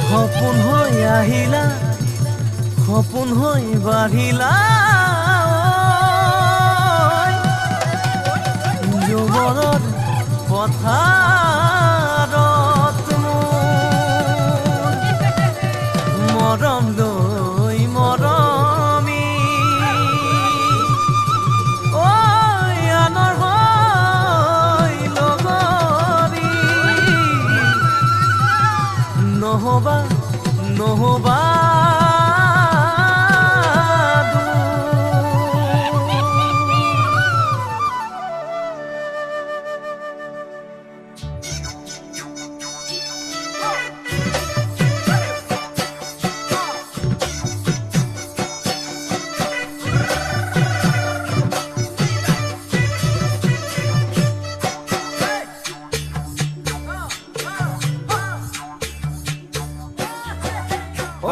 সপোন হৈ আহিলা সপোন হৈ বাঢ়িলা যৌৱনৰ পথাৰত মৰম লৈ মৰমি আনৰ হৈ লগৰী নহবা নহবা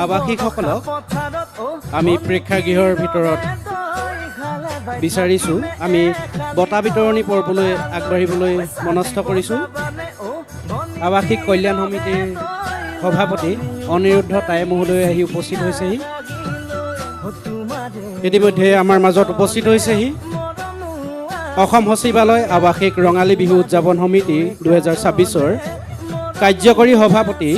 আৱাসিকসকলক আমি প্ৰেক্ষাগৃহৰ ভিতৰত বিচাৰিছোঁ আমি বঁটা বিতৰণী পৰ্বলৈ আগবাঢ়িবলৈ মনস্থ কৰিছোঁ আৱাসিক কল্যাণ সমিতিৰ সভাপতি অনিৰুদ্ধ টাই মহোদয় আহি উপস্থিত হৈছেহি ইতিমধ্যে আমাৰ মাজত উপস্থিত হৈছেহি অসম সচিবালয় আৱাসিক ৰঙালী বিহু উদযাপন সমিতি 2026-ৰ কাৰ্যকৰী সভাপতি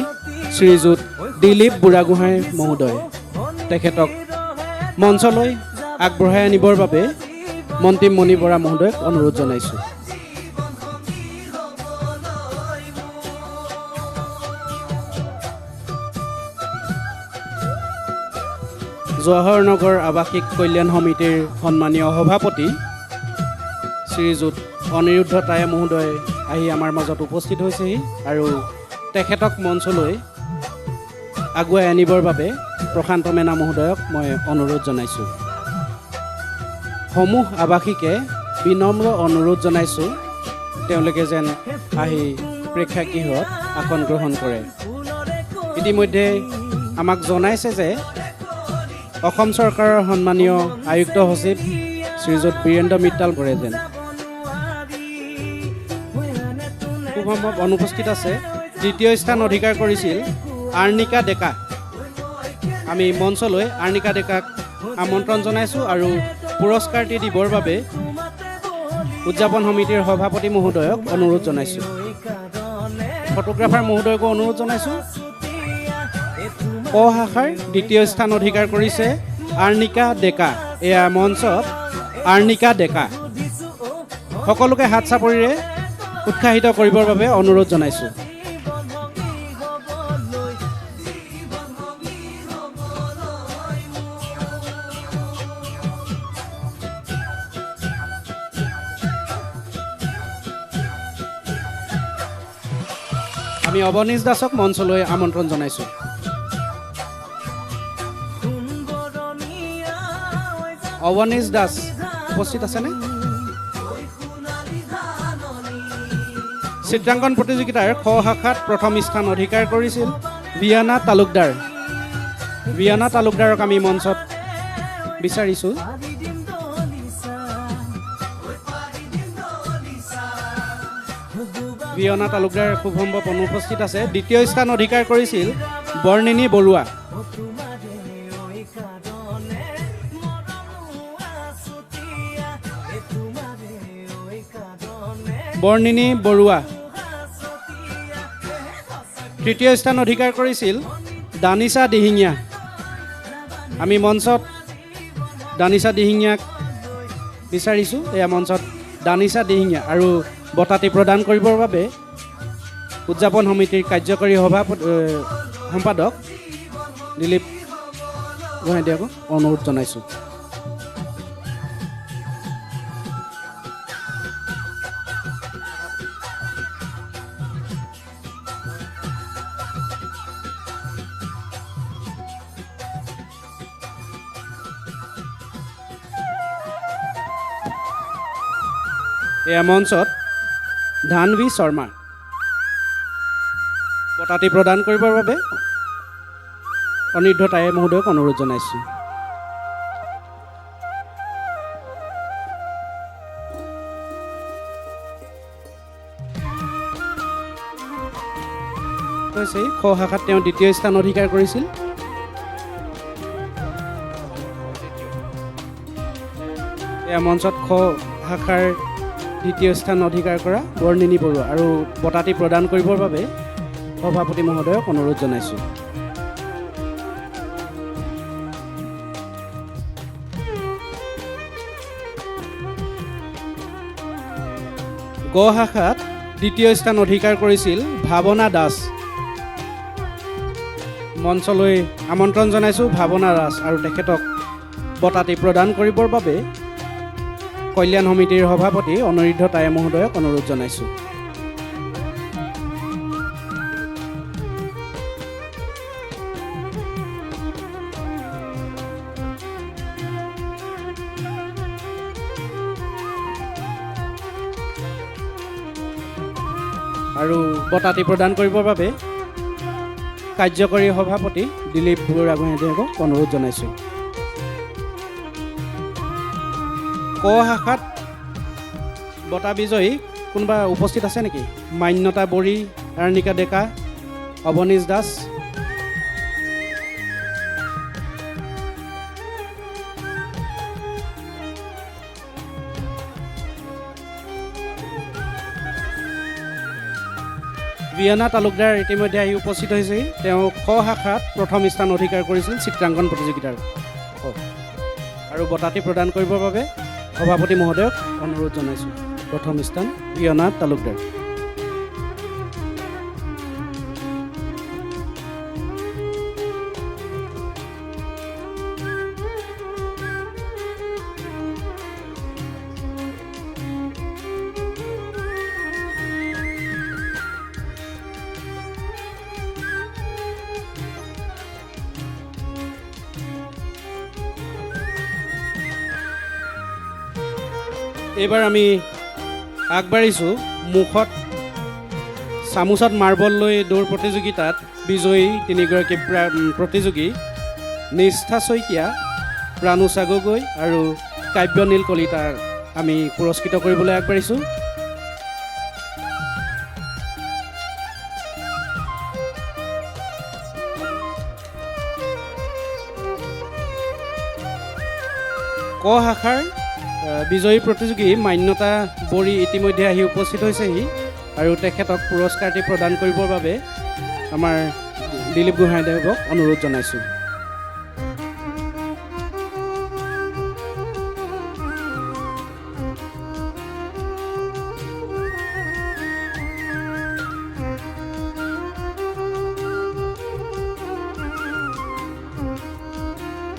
শ্ৰীযুত দিলীপ বুঢ়াগোহাঁই মহোদয় তেখেতক মঞ্চলৈ আগবঢ়াই আনিবৰ বাবে মন্ত্ৰী মণি বৰা মহোদয়ক অনুৰোধ জনাইছোঁ জৱাহৰ নগৰ আৱাসিক কল্যাণ সমিতিৰ সন্মানীয় সভাপতি শ্ৰীযুত অনিৰুদ্ধ টাই মহোদয় আহি আমাৰ মাজত উপস্থিত হৈছেহি আৰু তেখেতক মঞ্চলৈ আগুৱাই আনিবৰ বাবে প্ৰশান্ত মেনা মহোদয়ক মই অনুৰোধ জনাইছোঁ সমূহ আৱাসিকে বিনম্ৰ অনুৰোধ জনাইছোঁ তেওঁলোকে যেন আহি প্ৰেক্ষাগৃহত আসন গ্ৰহণ কৰে ইতিমধ্যে আমাক জনাইছে যে অসম চৰকাৰৰ সন্মানীয় আয়ুক্ত সচিব শ্ৰীযুত বীৰেন্দ্ৰ মিত্তাল বৰে যেন খুব সম্ভৱ অনুপস্থিত আছে দ্বিতীয় স্থান অধিকাৰ কৰিছিল আৰ্ণিকা ডেকা আমি মঞ্চলৈ আৰ্ণিকা ডেকাক আমন্ত্ৰণ জনাইছোঁ আৰু পুৰস্কাৰটি দিবৰ বাবে উদযাপন সমিতিৰ সভাপতি মহোদয়ক অনুৰোধ জনাইছোঁ ফটোগ্ৰাফাৰ মহোদয়কো অনুৰোধ জনাইছোঁ ক শাখাৰ দ্বিতীয় স্থান অধিকাৰ কৰিছে আৰ্ণিকা ডেকা এয়া মঞ্চত আৰ্ণিকা ডেকা সকলোকে হাত চাপৰিৰে উৎসাহিত কৰিবৰ বাবে অনুৰোধ জনাইছোঁ আমি অৱনীশ দাসক মঞ্চলৈ আমন্ত্ৰণ জনাইছোঁ অৱনীশ দাস উপস্থিত আছেনে চিত্ৰাংকন প্ৰতিযোগিতাৰ খ শাখাত প্ৰথম স্থান অধিকাৰ কৰিছিল ভিয়ানা তালুকদাৰক আমি মঞ্চত বিচাৰিছোঁ ভিয়ানা তালুকদাৰ খুব সম্ভৱ অনুপস্থিত আছে দ্বিতীয় স্থান অধিকাৰ কৰিছিল বৰ্ণিনী বৰুৱা তৃতীয় স্থান অধিকাৰ কৰিছিল দানিছা দিহিঙীয়া আমি মঞ্চত দানিছা দিহিঙীয়াক বিচাৰিছোঁ এয়া মঞ্চত দানিছা দিহিঙীয়া আৰু বঁটাটি প্ৰদান কৰিবৰ বাবে উদযাপন সমিতিৰ কাৰ্যকৰী সম্পাদক দিলীপ গোহাঁইদেৱক অনুৰোধ জনাইছোঁ এয়া মঞ্চত ধানভি শৰ্মা বঁটাটি প্ৰদান কৰিবৰ বাবে অনিৰুদ্ধ টাই মহোদয়ক অনুৰোধ জনাইছোঁ হৈছে খ শাখাত তেওঁ দ্বিতীয় স্থান অধিকাৰ কৰিছিল। এয়া মঞ্চত খ শাখাৰ দ্বিতীয় স্থান অধিকাৰ কৰা বৰ্ণিনী বৰুৱা আৰু বঁটাটি প্ৰদান কৰিবৰ বাবে সভাপতি মহোদয়ক অনুৰোধ জনাইছোঁ। গ শাখাত দ্বিতীয় স্থান অধিকাৰ কৰিছিল ভাৱনা দাস। মঞ্চলৈ আমন্ত্ৰণ জনাইছোঁ ভাৱনা দাস আৰু তেখেতক বঁটাটি প্ৰদান কৰিবৰ বাবে কল্যাণ সমিতিৰ সভাপতি অনিৰুদ্ধ টাই মহোদয়ক অনুৰোধ জনাইছোঁ। আৰু বঁটাটি প্ৰদান কৰিবৰ বাবে কাৰ্যকৰী সভাপতি দিলীপ বুঢ়াগোহাঁইদেৱক অনুৰোধ জনাইছোঁ। ক শাখাত বঁটা বিজয়ী কোনোবা উপস্থিত আছে নেকি? মান্যতা বড়ি, আৰ্ণিকা ডেকা, অৱনীশ দাস। বিয়না তালুকদাৰ ইতিমধ্যে আহি উপস্থিত হৈছেহি। তেওঁ খ শাখাত প্ৰথম স্থান অধিকাৰ কৰিছিল চিত্ৰাংকন প্ৰতিযোগিতাৰ। আৰু বঁটাটি প্ৰদান কৰিবৰ বাবে সভাপতি মহোদয়ক অনুৰোধ জনাইছোঁ। প্ৰথম স্থান বিয়না তালুকদাৰ। এইবাৰ আমি আগবাঢ়িছোঁ মুখত চামুচত মাৰ্বল লৈ দৌৰ প্ৰতিযোগিতাত বিজয়ী তিনিগৰাকী প্ৰতিযোগী নিষ্ঠা শইকীয়া, প্ৰাণুষা গগৈ আৰু কাব্যনীল কলিতাৰ আমি পুৰস্কৃত কৰিবলৈ আগবাঢ়িছোঁ। ক শাখাৰ বিজয়ী প্ৰতিযোগী মান্যতা বড়ি ইতিমধ্যে আহি উপস্থিত হৈছেহি আৰু তেখেতক পুৰস্কাৰটি প্ৰদান কৰিবৰ বাবে আমাৰ দিলীপ গোহাঁইদেৱক অনুৰোধ জনাইছোঁ।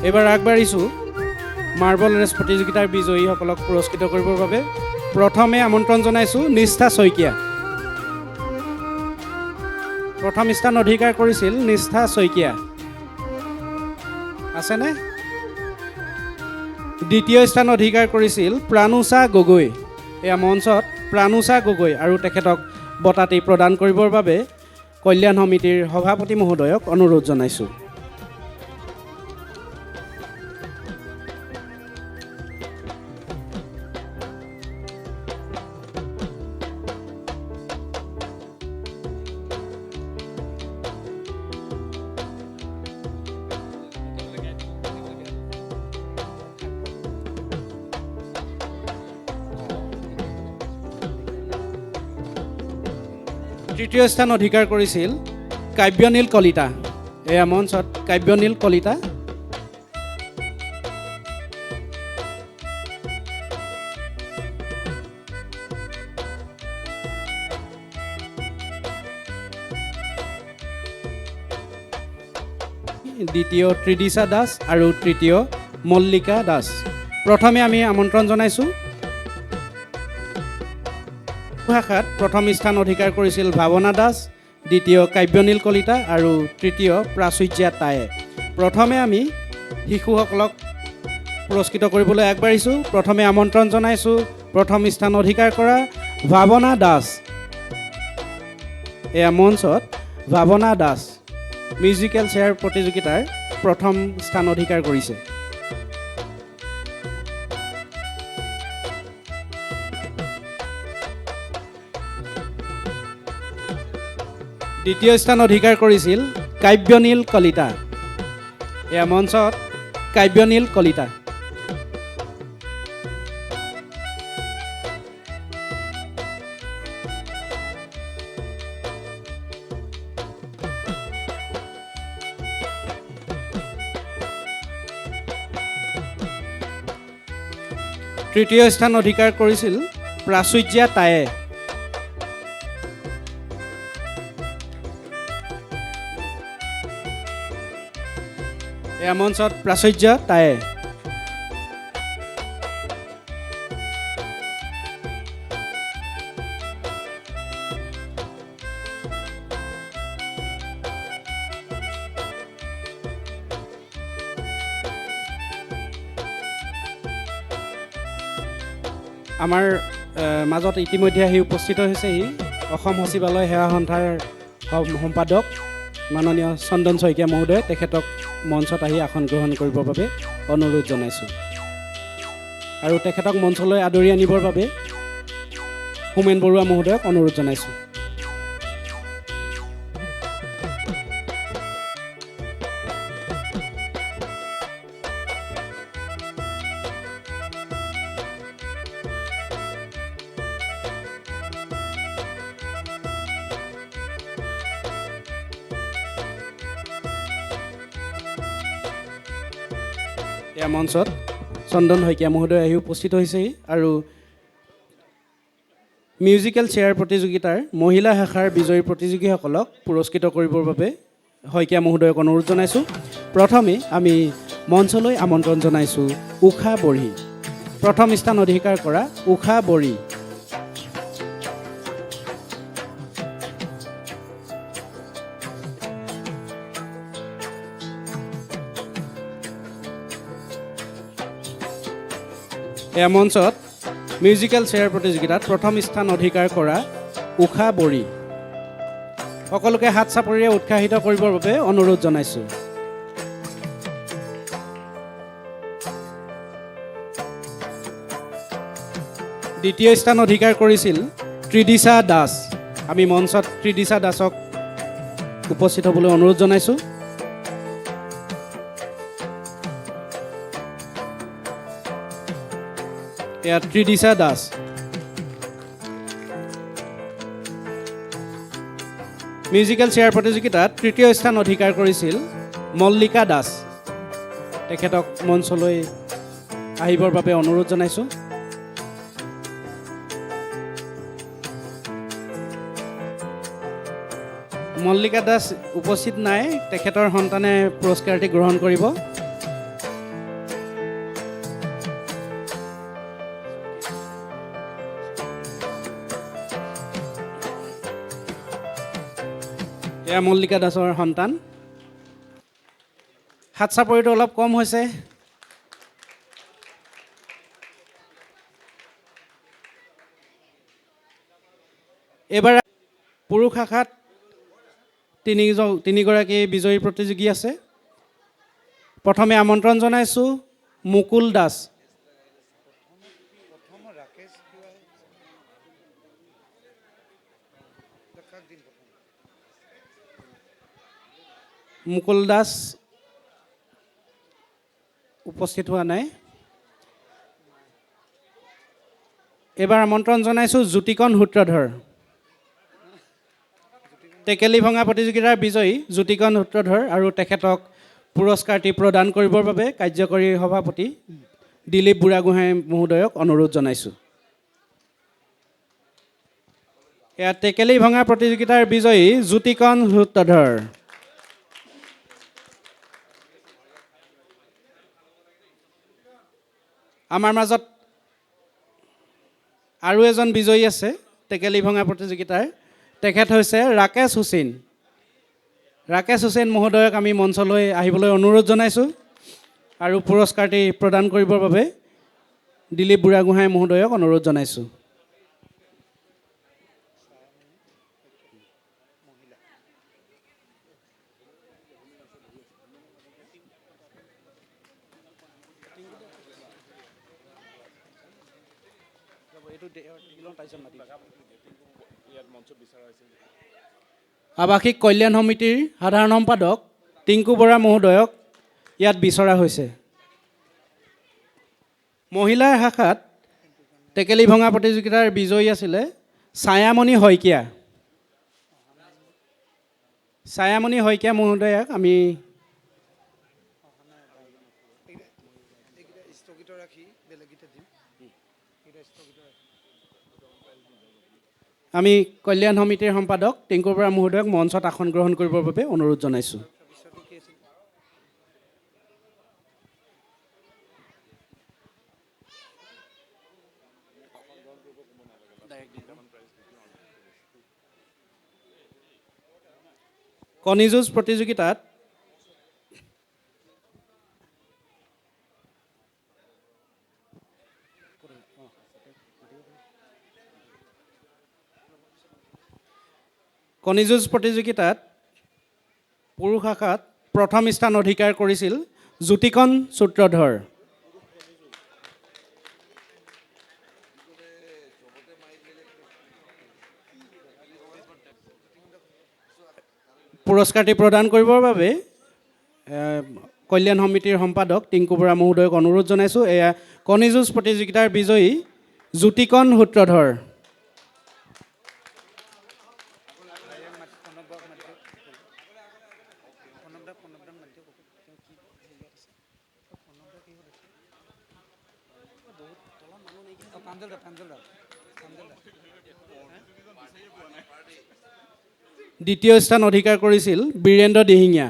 এইবাৰ আগবাঢ়িছোঁ মাৰ্বল ৰেচ প্ৰতিযোগিতাৰ বিজয়ীসকলক পুৰস্কৃত কৰিবৰ বাবে। প্ৰথমে আমন্ত্ৰণ জনাইছোঁ নিষ্ঠা শইকীয়া। প্ৰথম স্থান অধিকাৰ কৰিছিল নিষ্ঠা শইকীয়া। আছেনে? দ্বিতীয় স্থান অধিকাৰ কৰিছিল প্ৰাণুষা গগৈ। এয়া মঞ্চত প্ৰাণুষা গগৈ আৰু তেখেতক বঁটাটি প্ৰদান কৰিবৰ বাবে কল্যাণ সমিতিৰ সভাপতি মহোদয়ক অনুৰোধ জনাইছোঁ। তৃতীয় স্থান অধিকাৰ কৰিছিল কাব্যনীল কলিতা। এয়া মঞ্চত কাব্যনীল কলিতা। দ্বিতীয় ত্ৰিদিশা দাস আৰু তৃতীয় মল্লিকা দাস। প্ৰথমে আমি আমন্ত্ৰণ জনাইছোঁ। শাখাত প্ৰথম স্থান অধিকাৰ কৰিছিল ভাৱনা দাস, দ্বিতীয় কাব্যনীল কলিতা আৰু তৃতীয় প্ৰাচুৰ্যা টায়ে। প্ৰথমে আমি শিশুসকলক পুৰস্কৃত কৰিবলৈ আগবাঢ়িছোঁ। প্ৰথমে আমন্ত্ৰণ জনাইছোঁ প্ৰথম স্থান অধিকাৰ কৰা ভাৱনা দাস। এয়া মঞ্চত ভাৱনা দাস মিউজিকেল চেয়াৰ প্ৰতিযোগিতাৰ প্ৰথম স্থান অধিকাৰ কৰিছে। দ্বিতীয় স্থান অধিকাৰ কৰিছিল কাব্যনীল কলিতা। এয়া মঞ্চত কাব্যনীল কলিতা। তৃতীয় স্থান অধিকাৰ কৰিছিল প্ৰাচুৰ্যা তায়ে। এয়া মঞ্চত প্ৰাচুৰ্যা তায়ে। আমাৰ মাজত ইতিমধ্যে আহি উপস্থিত হৈছেহি অসম সচিবালয় সেৱা সন্থাৰ সম্পাদক মাননীয় চন্দন শইকীয়া মহোদয়। তেখেতক মঞ্চত আহি আসন গ্ৰহণ কৰিবৰ বাবে অনুৰোধ জনাইছোঁ আৰু তেখেতক মঞ্চলৈ আদৰি আনিবৰ বাবে হোমেন বৰুৱা মহোদয়ক অনুৰোধ জনাইছোঁ। এয়া মঞ্চত চন্দন শইকীয়া মহোদয় আহি উপস্থিত হৈছেহি আৰু মিউজিকেল চেয়াৰ প্ৰতিযোগিতাৰ মহিলা শাখাৰ বিজয়ী প্ৰতিযোগীসকলক পুৰস্কৃত কৰিবৰ বাবে শইকীয়া মহোদয়ক অনুৰোধ জনাইছোঁ। প্ৰথমে আমি মঞ্চলৈ আমন্ত্ৰণ জনাইছোঁ উষা বড়ি। প্ৰথম স্থান অধিকাৰ কৰা উষা বড়ি। এয়া মঞ্চত মিউজিকেল চেয়াৰ প্ৰতিযোগিতাত প্ৰথম স্থান অধিকাৰ কৰা উষা বড়ি। সকলোকে হাত চাপৰিৰে উৎসাহিত কৰিবৰ বাবে অনুৰোধ জনাইছোঁ। দ্বিতীয় স্থান অধিকাৰ কৰিছিল ত্ৰিদিশা দাস। আমি মঞ্চত ত্ৰিদিশা দাসক উপস্থিত হ'বলৈ অনুৰোধ জনাইছোঁ। এয়া ত্ৰিদিশা দাস। মিউজিকেল চেয়াৰ প্ৰতিযোগিতাত তৃতীয় স্থান অধিকাৰ কৰিছিল মল্লিকা দাস। তেখেতক মঞ্চলৈ আহিবৰ বাবে অনুৰোধ জনাইছোঁ। মল্লিকা দাস উপস্থিত নাই, তেখেতৰ সন্তানে পুৰস্কাৰটি গ্ৰহণ কৰিব। এয়া মল্লিকা দাসৰ সন্তান। হাত চাপৰিটো অলপ কম হৈছে। এইবাৰ পুৰুষ শাখাত তিনিগৰাকী বিজয়ী প্ৰতিযোগী আছে। প্ৰথমে আমন্ত্ৰণ জনাইছোঁ মুকুল দাস। মুকুল দাস উপস্থিত হোৱা নাই। এইবাৰ আমন্ত্ৰণ জনাইছোঁ জ্যোতিকণ সূত্ৰধৰ। টেকেলি ভঙা প্ৰতিযোগিতাৰ বিজয়ী জ্যোতিকণ সূত্ৰধৰ আৰু তেখেতক পুৰস্কাৰটি প্ৰদান কৰিবৰ বাবে কাৰ্যকৰী সভাপতি দিলীপ বুঢ়াগোহাঁই মহোদয়ক অনুৰোধ জনাইছোঁ। এয়া টেকেলি ভঙা প্ৰতিযোগিতাৰ বিজয়ী জ্যোতিকণ সূত্ৰধৰ। আমাৰ মাজত আৰু এজন বিজয়ী আছে টেকেলি ভঙা প্ৰতিযোগিতাৰ। তেখেত হৈছে ৰাকেশ হুছেইন। ৰাকেশ হুছেইন মহোদয়ক আমি মঞ্চলৈ আহিবলৈ অনুৰোধ জনাইছোঁ আৰু পুৰস্কাৰটি প্ৰদান কৰিবৰ বাবে দিলীপ বুঢ়াগোহাঁই মহোদয়ক অনুৰোধ জনাইছোঁ। আৱাসিক কল্যাণ সমিতিৰ সাধাৰণ সম্পাদক টিংকু বৰা মহোদয়ক ইয়াত বিচৰা হৈছে। মহিলাৰ শাখাত টেকেলি ভঙা প্ৰতিযোগিতাৰ বিজয়ী আছিলে ছায়ামণি শইকীয়া। ছায়ামণি শইকীয়া মহোদয়াক আমি কল্যাণ সমিতিৰ সম্পাদক টিংকু বৰা মহোদয়ক মঞ্চত আসন গ্ৰহণ কৰিবৰ বাবে অনুৰোধ জনাইছোঁ। কণী যুঁজ প্ৰতিযোগিতাত পুৰুষ শাখাত প্ৰথম স্থান অধিকাৰ কৰিছিল জ্যোতিকণ সূত্ৰধৰ। পুৰস্কাৰটি প্ৰদান কৰিবৰ বাবে কল্যাণ সমিতিৰ সম্পাদক টিংকু বৰা মহোদয়ক অনুৰোধ জনাইছোঁ। এয়া কণী যুঁজ প্ৰতিযোগিতাৰ বিজয়ী জ্যোতিকণ সূত্ৰধৰ। দ্বিতীয় স্থান অধিকাৰ কৰিছিল বীৰেন্দ্ৰ দিহিঙীয়া।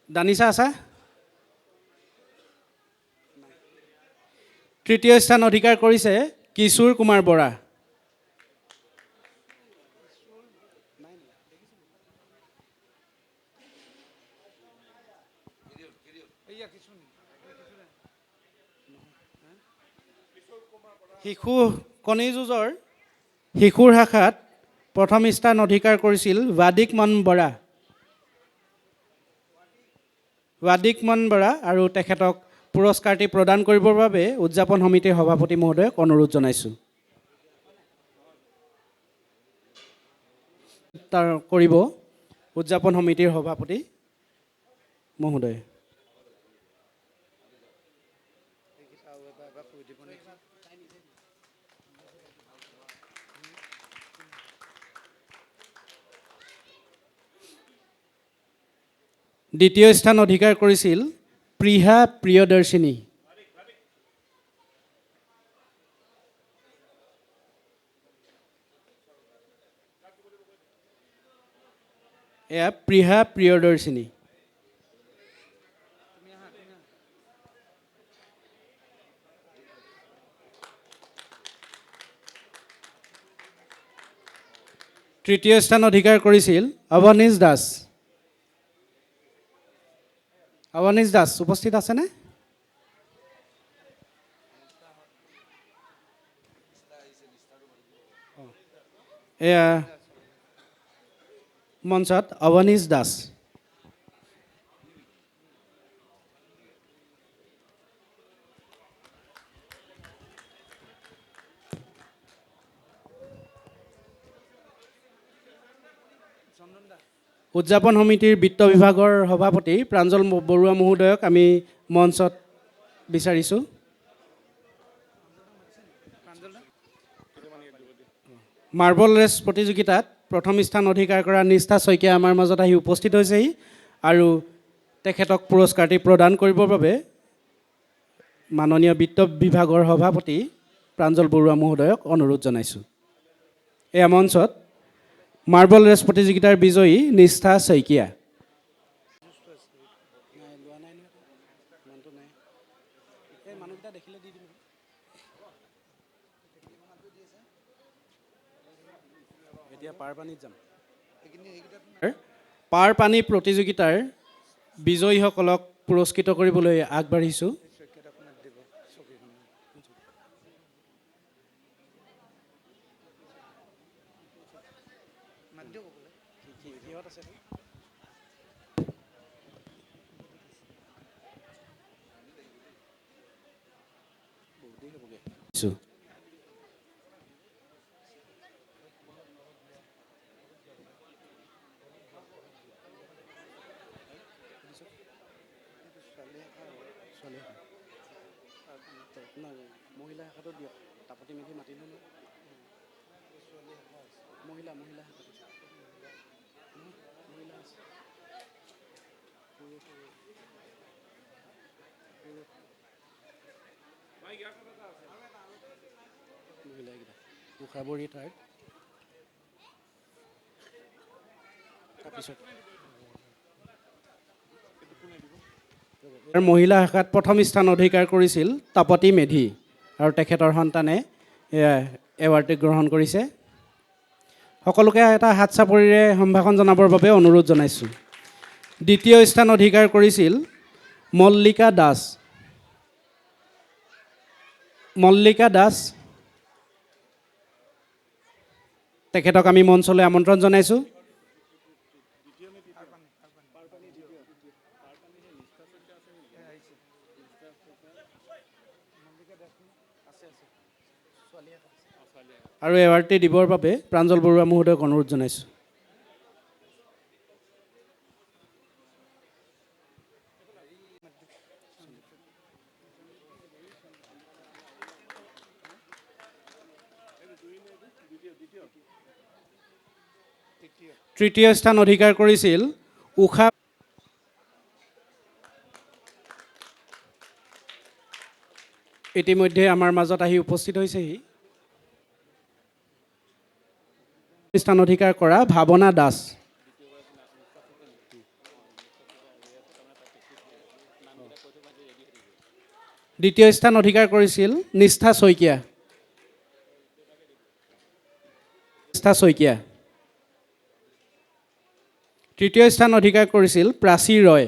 দানিছা আছা? তৃতীয় স্থান অধিকাৰ কৰিছে কিশোৰ কুমাৰ বৰা। কণী যুঁজৰ শিশুৰ শাখাত প্ৰথম স্থান অধিকাৰ কৰিছিল ৱাদিক মন বৰা আৰু তেখেতক পুৰস্কাৰটি প্ৰদান কৰিবৰ বাবে উদযাপন সমিতিৰ সভাপতি মহোদয়ক অনুৰোধ জনাইছোঁ। কৰিব উদযাপন সমিতিৰ সভাপতি মহোদয়। দ্বিতীয় স্থান অধিকাৰ কৰিছিল প্ৰিহা প্ৰিয়দৰ্শিনী। এয়া প্ৰিহা প্ৰিয়দৰ্শিনী। তৃতীয় স্থান অধিকাৰ কৰিছিল অৱনীশ দাস। অৱনীশ দাস উপস্থিত আছেনে? এয়া মঞ্চত অৱনীশ দাস। উদযাপন সমিতিৰ বিত্ত বিভাগৰ সভাপতি প্ৰাঞ্জল বৰুৱা মহোদয়ক আমি মঞ্চত বিচাৰিছোঁ। মাৰ্বল ৰেচ প্ৰতিযোগিতাত প্ৰথম স্থান অধিকাৰ কৰা নিষ্ঠা শইকীয়া আমাৰ মাজত আহি উপস্থিত হৈছেহি আৰু তেখেতক পুৰস্কাৰটি প্ৰদান কৰিবৰ বাবে মাননীয় বিত্ত বিভাগৰ সভাপতি প্ৰাঞ্জল বৰুৱা মহোদয়ক অনুৰোধ জনাইছোঁ। এয়া মঞ্চত মাৰ্বল ৰেচ প্ৰতিযোগিতাৰ বিজয়ী নিষ্ঠা শইকীয়া। পাৰ পানী প্ৰতিযোগিতাৰ বিজয়ীসকলক পুৰস্কৃত কৰিবলৈ আগবাঢ়িছোঁ। মহিলা শাখাটো দিয়ক তাপতি মেধি মাতিলোঁ ন মহিলা শাখাটো মহিলা আছে মহিলাকেইটা উষাবৰী তাৰ তাৰপিছত মহিলা শাখাত প্ৰথম স্থান অধিকাৰ কৰিছিল তাপতি মেধি আৰু তেখেতৰ সন্তানে এৱাৰ্ডটো গ্ৰহণ কৰিছে সকলোকে এটা হাত চাপৰিৰে সম্ভাষণ জনাবৰ বাবে অনুৰোধ জনাইছোঁ দ্বিতীয় স্থান অধিকাৰ কৰিছিল মল্লিকা দাস তেখেতক আমি মঞ্চলৈ আমন্ত্ৰণ জনাইছোঁ আৰু এৱাৰ্ডটি দিবৰ বাবে প্ৰাঞ্জল বৰুৱা মহোদয়ক অনুৰোধ জনাইছোঁ তৃতীয় স্থান অধিকাৰ কৰিছিল উষা ইতিমধ্যে আমাৰ মাজত আহি উপস্থিত হৈছেহি স্থান অধিকাৰ কৰা ভাৱনা দাস দ্বিতীয় স্থান অধিকাৰ কৰিছিল নিষ্ঠা শইকীয়া তৃতীয় স্থান অধিকাৰ কৰিছিল প্ৰাচী ৰয়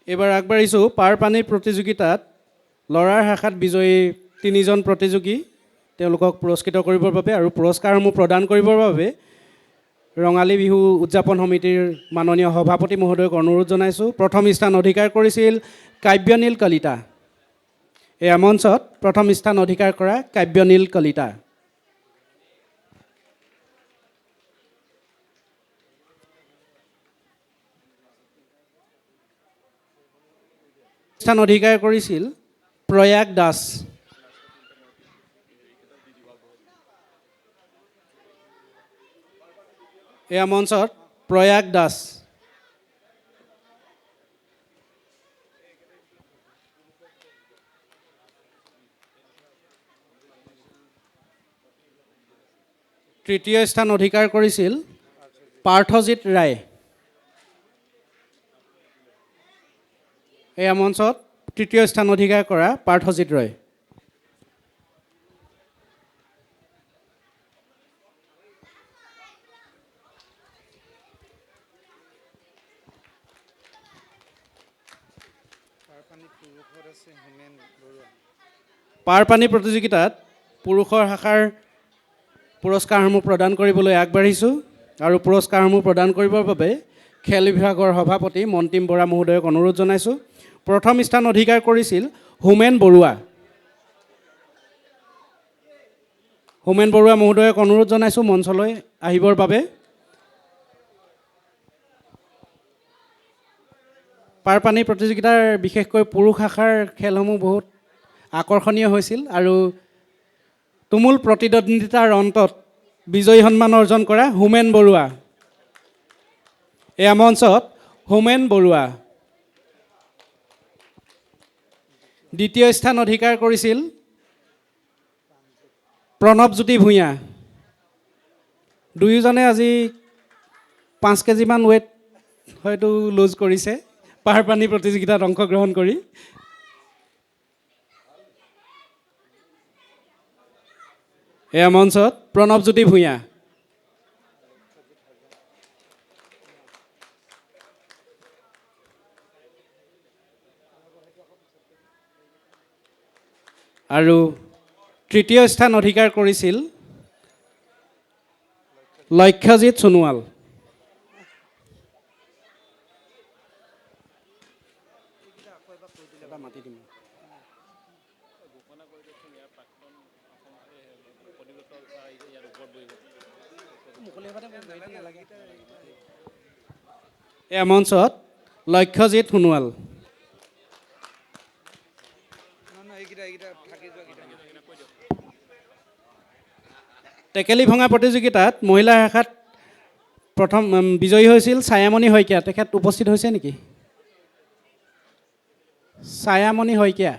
এইবাৰ আগবাঢ়িছোঁ পাৰ পানীৰ প্ৰতিযোগিতাত ল'ৰাৰ শাখাত বিজয়ী 3জন প্ৰতিযোগী তেওঁলোকক পুৰস্কৃত কৰিবৰ বাবে আৰু পুৰস্কাৰসমূহ প্ৰদান কৰিবৰ বাবে ৰঙালী বিহু উদযাপন সমিতিৰ মাননীয় সভাপতি মহোদয়ক অনুৰোধ জনাইছোঁ প্ৰথম স্থান অধিকাৰ কৰিছিল কাব্যনীল কলিতা এই মঞ্চত প্ৰথম স্থান অধিকাৰ কৰা কাব্যনীল কলিতা স্থান অধিকাৰ কৰিছিল প্ৰয়াগ দাস এয়া মঞ্চত প্ৰয়াগ দাস তৃতীয় স্থান অধিকাৰ কৰিছিল পাৰ্থজিৎ ৰায় এয়া মঞ্চত তৃতীয় স্থান অধিকাৰ কৰা পাৰ্থজিৎ ৰয় পাৰপানী প্ৰতিযোগিতাত পুৰুষৰ শাখাৰ পুৰস্কাৰসমূহ প্ৰদান কৰিবলৈ আগবাঢ়িছোঁ আৰু পুৰস্কাৰসমূহ প্ৰদান কৰিবৰ বাবে খেল বিভাগৰ সভাপতি মন্তিম বৰা মহোদয়ক অনুৰোধ জনাইছোঁ প্ৰথম স্থান অধিকাৰ কৰিছিল হোমেন বৰুৱা মহোদয়ক অনুৰোধ জনাইছোঁ মঞ্চলৈ আহিবৰ বাবে পাৰপানী প্ৰতিযোগিতাৰ বিশেষকৈ পুৰুষ শাখাৰ খেলসমূহ বহুত আকৰ্ষণীয় হৈছিল আৰু তুমুল প্ৰতিদ্বন্দ্বিতাৰ অন্তত বিজয়ী সন্মান অৰ্জন কৰা হোমেন বৰুৱা এয়া মঞ্চত হোমেন বৰুৱা দ্বিতীয় স্থান অধিকাৰ কৰিছিল প্ৰণৱজ্যোতি ভূঞা দুয়োজনে আজি 5 কেজিমান ৱেইট হয়তো লুজ কৰিছে পাৰপানী প্ৰতিযোগিতাত অংশগ্ৰহণ কৰি এয়া মঞ্চত প্ৰণৱজ্যোতি ভূঞা আৰু তৃতীয় স্থান অধিকাৰ কৰিছিল লক্ষ্যজিৎ সোণোৱাল এয়া মঞ্চত লক্ষ্যজিৎ সোণোৱাল। টেকেলি ভঙা প্ৰতিযোগিতাত মহিলা শাখাত প্ৰথম বিজয়ী হৈছিল ছায়ামণি শইকীয়া। তেখেত উপস্থিত হৈছে নেকি? ছায়ামণি শইকীয়া,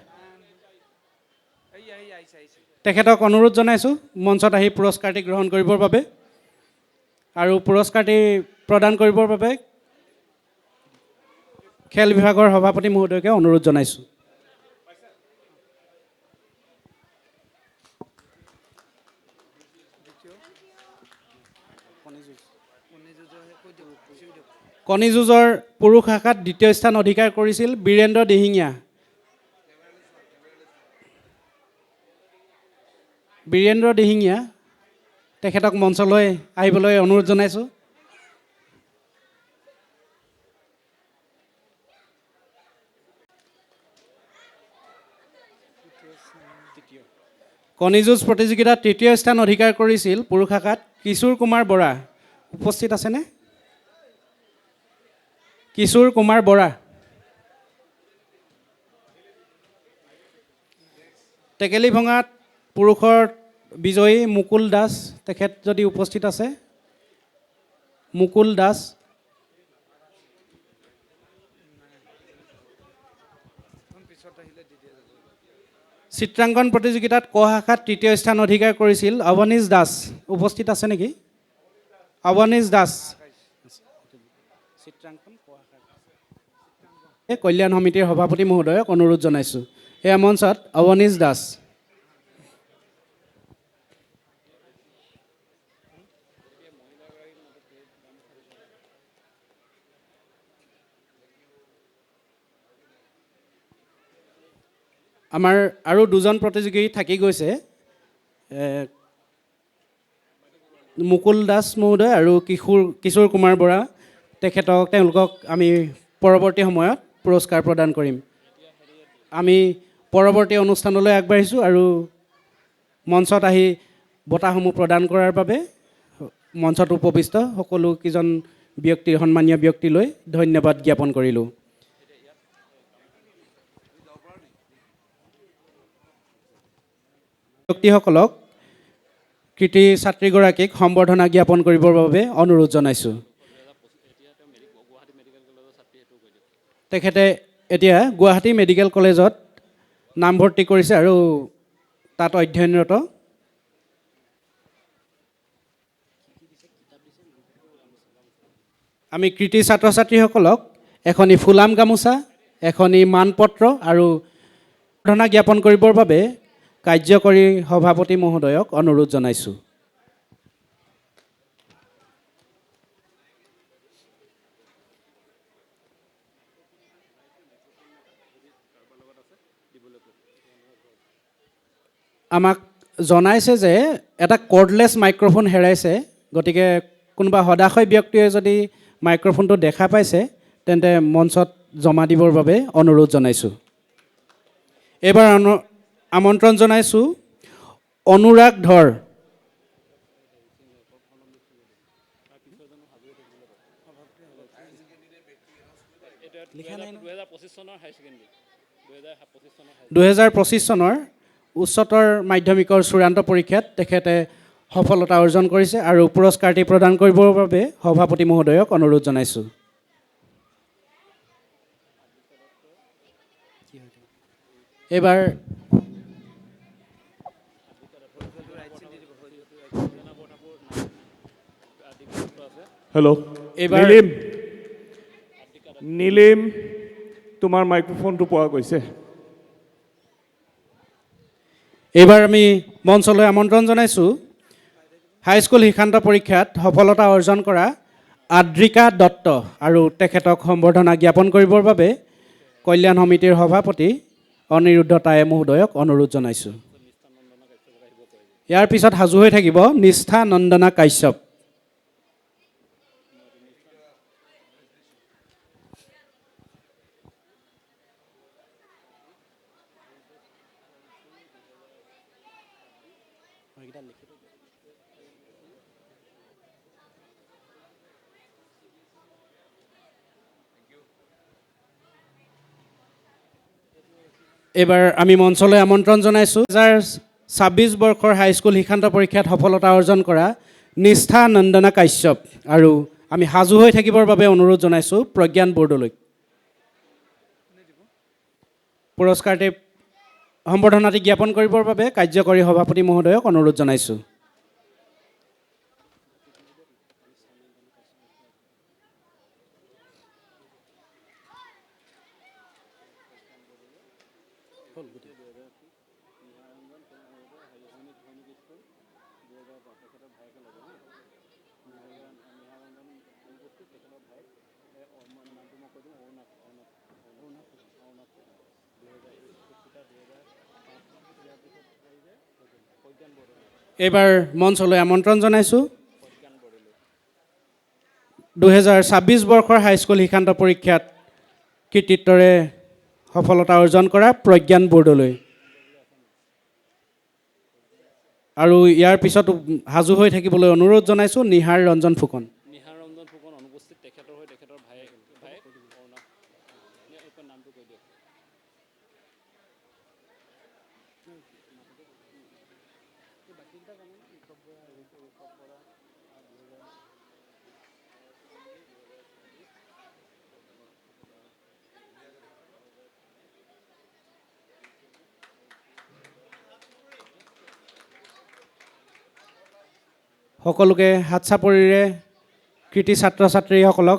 তেখেতক অনুৰোধ জনাইছোঁ মঞ্চত আহি পুৰস্কাৰটি গ্ৰহণ কৰিবৰ বাবে। আৰু পুৰস্কাৰটি প্ৰদান কৰিবৰ বাবে খেল বিভাগৰ সভাপতি মহোদয়কে অনুৰোধ জনাইছোঁ। কণী যুঁজৰ পুৰুষ শাখাত দ্বিতীয় স্থান অধিকাৰ কৰিছিল বীৰেন্দ্ৰ দিহিঙীয়া। বীৰেন্দ্ৰ দিহিঙীয়া, তেখেতক মঞ্চলৈ আহিবলৈ অনুৰোধ জনাইছোঁ। কণী যুঁজ প্ৰতিযোগিতাত তৃতীয় স্থান অধিকাৰ কৰিছিল পুৰুষ শাখাত কিশোৰ কুমাৰ বৰা। উপস্থিত আছেনে? কিশোৰ কুমাৰ বৰা। টেকেলি ভঙাত পুৰুষৰ বিজয়ী মুকুল দাস, তেখেত যদি উপস্থিত আছে। মুকুল দাস। চিত্ৰাংকন প্ৰতিযোগিতাত ক শাখাত তৃতীয় স্থান অধিকাৰ কৰিছিল অৱনীশ দাস। উপস্থিত আছে নেকি? অৱনীশ দাস। কল্যাণ সমিতিৰ সভাপতি মহোদয়ক অনুৰোধ জনাইছোঁ। এয়া মঞ্চত অৱনীশ দাস। আমাৰ আৰু দুজন প্ৰতিযোগী থাকি গৈছে, মুকুল দাস মহোদয় আৰু কিশোৰ কুমাৰ বৰা। তেওঁলোকক আমি পৰৱৰ্তী সময়ত পুৰস্কাৰ প্ৰদান কৰিম। আমি পৰৱৰ্তী অনুষ্ঠানলৈ আগবাঢ়িছোঁ আৰু মঞ্চত আহি বঁটাসমূহ প্ৰদান কৰাৰ বাবে মঞ্চত উপবিষ্ট সকলোকেইজন সন্মানীয় ব্যক্তিলৈ ধন্যবাদ জ্ঞাপন কৰিলোঁ। ব্যক্তিসকলক কৃতি ছাত্ৰীগৰাকীক সম্বৰ্ধনা জ্ঞাপন কৰিবৰ বাবে অনুৰোধ জনাইছোঁ। তেখেতে এতিয়া গুৱাহাটী মেডিকেল কলেজত নামভৰ্তি কৰিছে আৰু তাত অধ্যয়নৰত। আমি কৃতি ছাত্ৰ ছাত্ৰীসকলক এখনি ফুলাম গামোচা, এখনি মানপত্ৰ আৰু সম্বৰ্ধনা জ্ঞাপন কৰিবৰ বাবে কাৰ্যকৰী সভাপতি মহোদয়ক অনুৰোধ জনাইছোঁ। আমাক জনাইছে যে এটা কৰ্ডলেছ মাইক্ৰফোন হেৰাইছে, গতিকে কোনোবা সদাশয় ব্যক্তিয়ে যদি মাইক্ৰফোনটো দেখা পাইছে তেন্তে মঞ্চত জমা দিবৰ বাবে অনুৰোধ জনাইছোঁ। এইবাৰ আমন্ত্ৰণ জনাইছোঁ অনুৰাগ ধৰ। লিখা নাই ন? 2025 চনৰ উচ্চতৰ মাধ্যমিকৰ চূড়ান্ত পৰীক্ষাত তেখেতে সফলতা অৰ্জন কৰিছে আৰু পুৰস্কাৰটি প্ৰদান কৰিবৰ বাবে সভাপতি মহোদয়ক অনুৰোধ জনাইছোঁ। এইবাৰ হেল্ল', এইবাৰ নীলিম, তোমাৰ মাইক্ৰফোনটো পোৱা গৈছে। এইবাৰ আমি মঞ্চলৈ আমন্ত্ৰণ জনাইছোঁ হাইস্কুল শিক্ষান্ত পৰীক্ষাত সফলতা অৰ্জন কৰা আদ্ৰিকা দত্ত আৰু তেখেতক সম্বৰ্ধনা জ্ঞাপন কৰিবৰ বাবে কল্যাণ সমিতিৰ সভাপতি অনিৰুদ্ধ টায়ে মহোদয়ক অনুৰোধ জনাইছোঁ। ইয়াৰ পিছত সাজু হৈ থাকিব নিষ্ঠা নন্দনা কাশ্যপ। এইবাৰ আমি মঞ্চলৈ আমন্ত্ৰণ জনাইছোঁ 2026 বৰ্ষৰ হাইস্কুল শিক্ষান্ত পৰীক্ষাত সফলতা অৰ্জন কৰা নিষ্ঠা নন্দনা কাশ্যপ আৰু আমি সাজু হৈ থাকিবৰ বাবে অনুৰোধ জনাইছোঁ প্ৰজ্ঞান বৰদলৈ। পুৰস্কাৰটি সম্বৰ্ধনাটি জ্ঞাপন কৰিবৰ বাবে কাৰ্যকৰী সভাপতি মহোদয়ক অনুৰোধ জনাইছোঁ। এইবাৰ মঞ্চলৈ আমন্ত্ৰণ জনাইছোঁ 2026 বৰ্ষৰ হাইস্কুল শিক্ষান্ত পৰীক্ষাত কৃতিত্বৰে সফলতা অৰ্জন কৰা প্ৰজ্ঞান বৰদলৈ আৰু ইয়াৰ পিছত সাজু হৈ থাকিবলৈ অনুৰোধ জনাইছোঁ নিহাৰ ৰঞ্জন ফুকন। অনুপস্থিত তেখেতৰ হৈ তেখেতৰ ভায়েক নামটো কৈ দিয়ক। সকলোকে হাত চাপৰিৰে কৃতি ছাত্ৰ ছাত্ৰীসকলক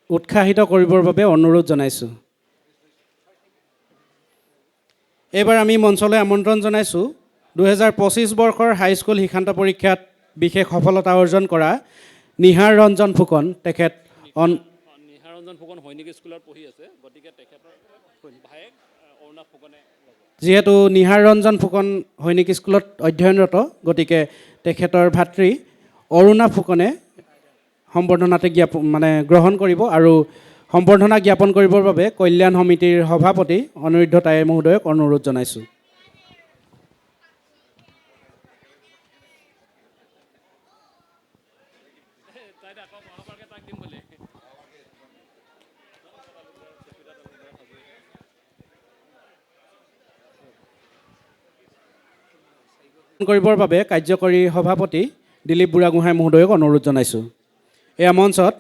উৎসাহিত কৰিবৰ বাবে অনুৰোধ জনাইছোঁ। এইবাৰ আমি মঞ্চলৈ আমন্ত্ৰণ জনাইছোঁ 2025 বৰ্ষৰ হাইস্কুল শিক্ষান্ত পৰীক্ষাত বিশেষ সফলতা অৰ্জন কৰা নিহাৰ ৰঞ্জন ফুকন। তেখেত নিহাৰ ৰঞ্জন ফুকন সৈনিক স্কুলত পঢ়ি আছে, গতিকে তেখেতৰ ভায়েক অৰুণাভ ফুকনে যিহেতু নিহাৰ ৰঞ্জন ফুকন সৈনিক স্কুলত অধ্যয়নৰত, গতিকে তেখেতৰ ভাতৃ অৰুণাভ ফুকনে সম্বৰ্ধনাটি গ্ৰহণ কৰিব আৰু সম্বৰ্ধনা জ্ঞাপন কৰিবৰ বাবে কল্যাণ সমিতিৰ সভাপতি অনিৰুদ্ধ তায়ে মহোদয়ক অনুৰোধ জনাইছোঁ। কৰিবৰ বাবে কাৰ্যকৰী সভাপতি দিলীপ বুঢ়াগোহাঁই মহোদয়ক অনুৰোধ জনাইছোঁ। এয়া মঞ্চত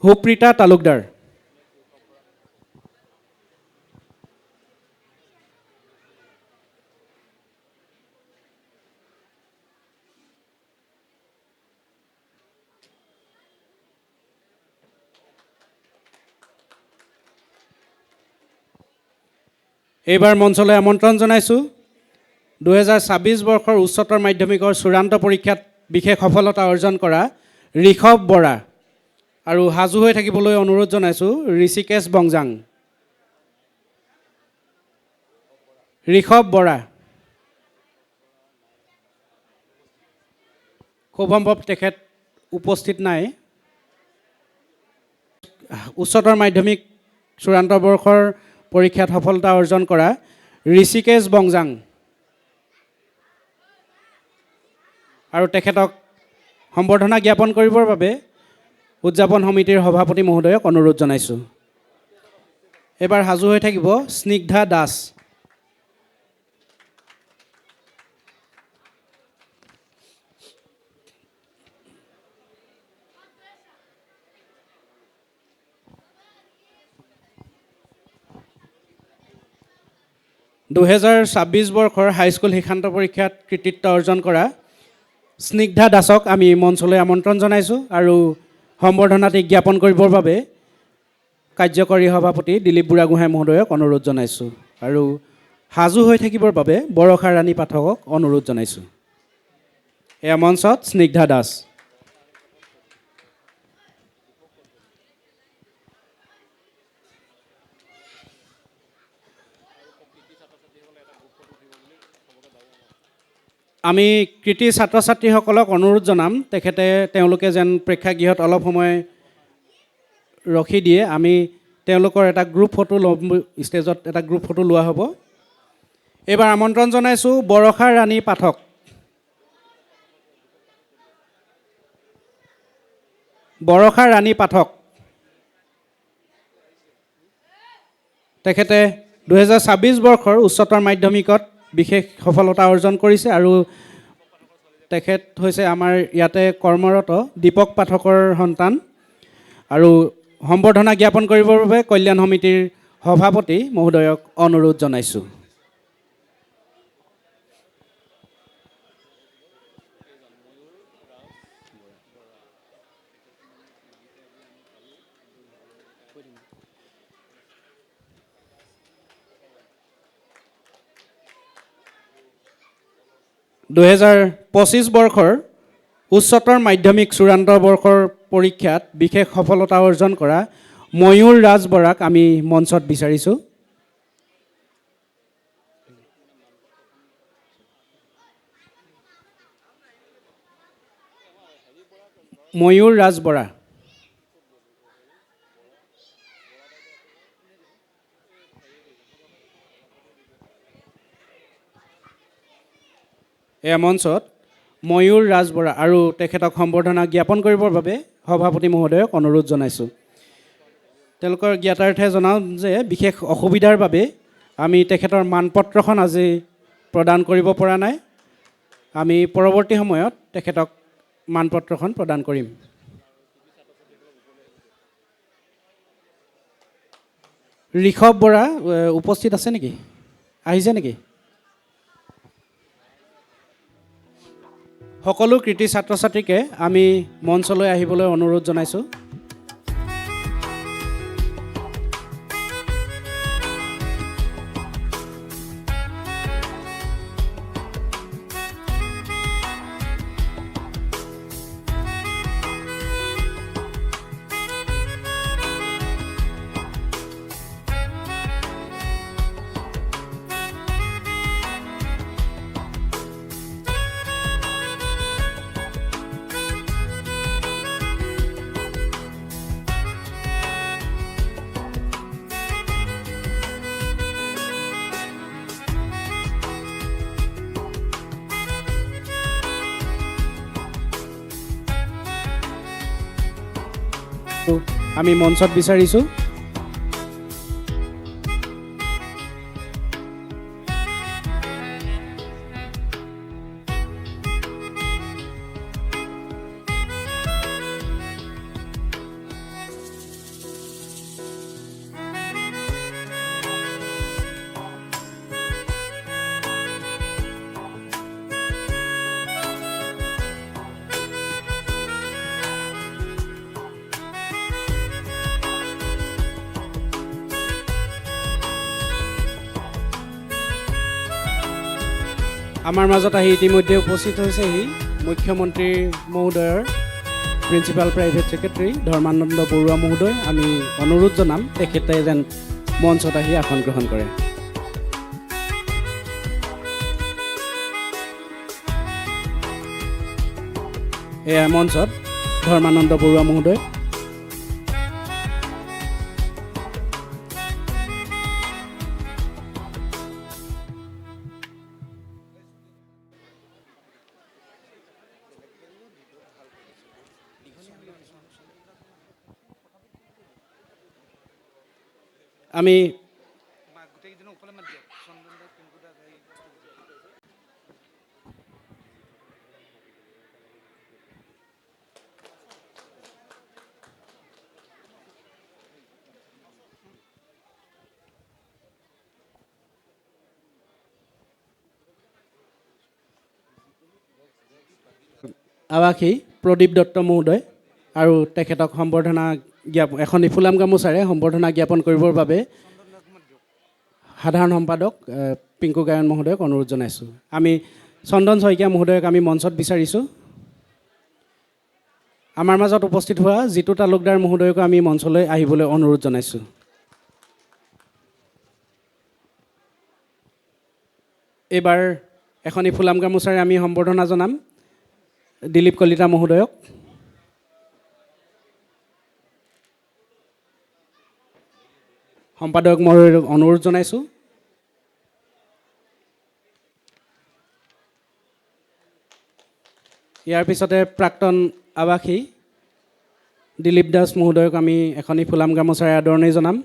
সুপ্ৰীতা তালুকদাৰ। এইবাৰ মঞ্চলৈ আমন্ত্ৰণ জনাইছোঁ 2026 বৰ্ষৰ উচ্চতৰ মাধ্যমিকৰ চূড়ান্ত পৰীক্ষাত বিশেষ সফলতা অৰ্জন কৰা ঋষভ বৰা আৰু সাজু হৈ থাকিবলৈ অনুৰোধ জনাইছোঁ ঋষিকেশ বংজাং। ঋষভ বৰা খুব সম্ভৱ তেখেত উপস্থিত নাই। উচ্চতৰ মাধ্যমিক চূড়ান্ত বৰ্ষৰ পৰীক্ষাত সফলতা অৰ্জন কৰা ঋষিকেশ বংজাং আৰু তেখেতক সম্বৰ্ধনা জ্ঞাপন কৰিবৰ বাবে উদযাপন সমিতিৰ সভাপতি মহোদয়ক অনুৰোধ জনাইছোঁ। এইবাৰ সাজু হৈ থাকিব স্নিগ্ধা দাস। (2026) বৰ্ষৰ হাইস্কুল শিক্ষান্ত পৰীক্ষাত কৃতিত্ব অৰ্জন কৰা স্নিগ্ধা দাসক আমি মঞ্চলৈ আমন্ত্ৰণ জনাইছোঁ আৰু সম্বৰ্ধনাটি জ্ঞাপন কৰিবৰ বাবে কাৰ্যকৰী সভাপতি দিলীপ বুঢ়াগোহাঁই মহোদয়ক অনুৰোধ জনাইছোঁ আৰু সাজু হৈ থাকিবৰ বাবে বৰষা ৰাণী পাঠকক অনুৰোধ জনাইছোঁ। এয়া মঞ্চত স্নিগ্ধা দাস। আমি কৃতি ছাত্ৰ ছাত্ৰীসকলক অনুৰোধ জনাম তেওঁলোকে যেন প্ৰেক্ষাগৃহত অলপ সময় ৰখি দিয়ে। আমি তেওঁলোকৰ এটা গ্ৰুপ ফটো ল'ম, ষ্টেজত এটা গ্ৰুপ ফটো লোৱা হ'ব। এইবাৰ আমন্ত্ৰণ জনাইছোঁ বৰষা ৰাণী পাঠক। বৰষা ৰাণী পাঠক, তেখেতে 2026 বৰ্ষৰ উচ্চতৰ মাধ্যমিকত বিশেষ সফলতা অৰ্জন কৰিছে আৰু তেখেত হৈছে আমাৰ ইয়াতে কৰ্মৰত দীপক পাঠকৰ সন্তান আৰু সম্বৰ্ধনা জ্ঞাপন কৰিবৰ বাবে কল্যাণ সমিতিৰ সভাপতি মহোদয়ক অনুৰোধ জনাইছোঁ। দুহেজাৰ 25 বৰ্ষৰ উচ্চতৰ মাধ্যমিক চূড়ান্ত বৰ্ষৰ পৰীক্ষাত বিশেষ সফলতা অৰ্জন কৰা ময়ূৰ ৰাজ বৰাক আমি মঞ্চত বিচাৰিছোঁ। ময়ূৰ ৰাজ বৰা। এয়া মঞ্চত ময়ূৰ ৰাজ বৰা আৰু তেখেতক সম্বৰ্ধনা জ্ঞাপন কৰিবৰ বাবে সভাপতি মহোদয়ক অনুৰোধ জনাইছোঁ। তেওঁলোকৰ জ্ঞাতাৰ্থে জনাওঁ যে বিশেষ অসুবিধাৰ বাবে আমি তেখেতৰ মানপত্ৰখন আজি প্ৰদান কৰিব পৰা নাই। আমি পৰৱৰ্তী সময়ত তেখেতক মানপত্ৰখন প্ৰদান কৰিম। ঋষভ বৰা উপস্থিত আছে নেকি? আহিছে নেকি? সকলো কৃতি ছাত্ৰ ছাত্ৰীকে আমি মঞ্চলৈ আহিবলৈ অনুৰোধ জনাইছোঁ। আমি মঞ্চত বিচাৰিছোঁ। আমাৰ মাজত আহি ইতিমধ্যে উপস্থিত হৈছেহি মুখ্যমন্ত্ৰী মহোদয়ৰ principal private secretary Dharmananda Baruah মহোদয়। আমি অনুৰোধ জনাম তেখেতে যেন মঞ্চত আহি আসন গ্ৰহণ কৰে। এয়া মঞ্চত ধৰ্মানন্দ বৰুৱা মহোদয়। আমি আৱাসী প্ৰদীপ দত্ত মহোদয় আৰু তেখেতক সম্বৰ্ধনা এখন ফুলাম গামোচাৰে সম্বৰ্ধনা জ্ঞাপন কৰিবৰ বাবে সাধাৰণ সম্পাদক পিংকু গায়ন মহোদয়ক অনুৰোধ জনাইছোঁ। আমি চন্দন শইকীয়া মহোদয়ক আমি মঞ্চত বিচাৰিছোঁ। আমাৰ মাজত উপস্থিত হোৱা জিতু তালুকদাৰ মহোদয়কো আমি মঞ্চলৈ আহিবলৈ অনুৰোধ জনাইছোঁ। এইবাৰ এখনি ফুলাম গামোচাৰে আমি সম্বৰ্ধনা জনাম দিলীপ কলিতা মহোদয়ক। সম্পাদক মহোদয়ক অনুৰোধ জনাইছোঁ। ইয়াৰ পিছতে প্ৰাক্তন আৱাসী দিলীপ দাস মহোদয়ক আমি এখনি ফুলাম গামোচাৰে আদৰণি জনাম।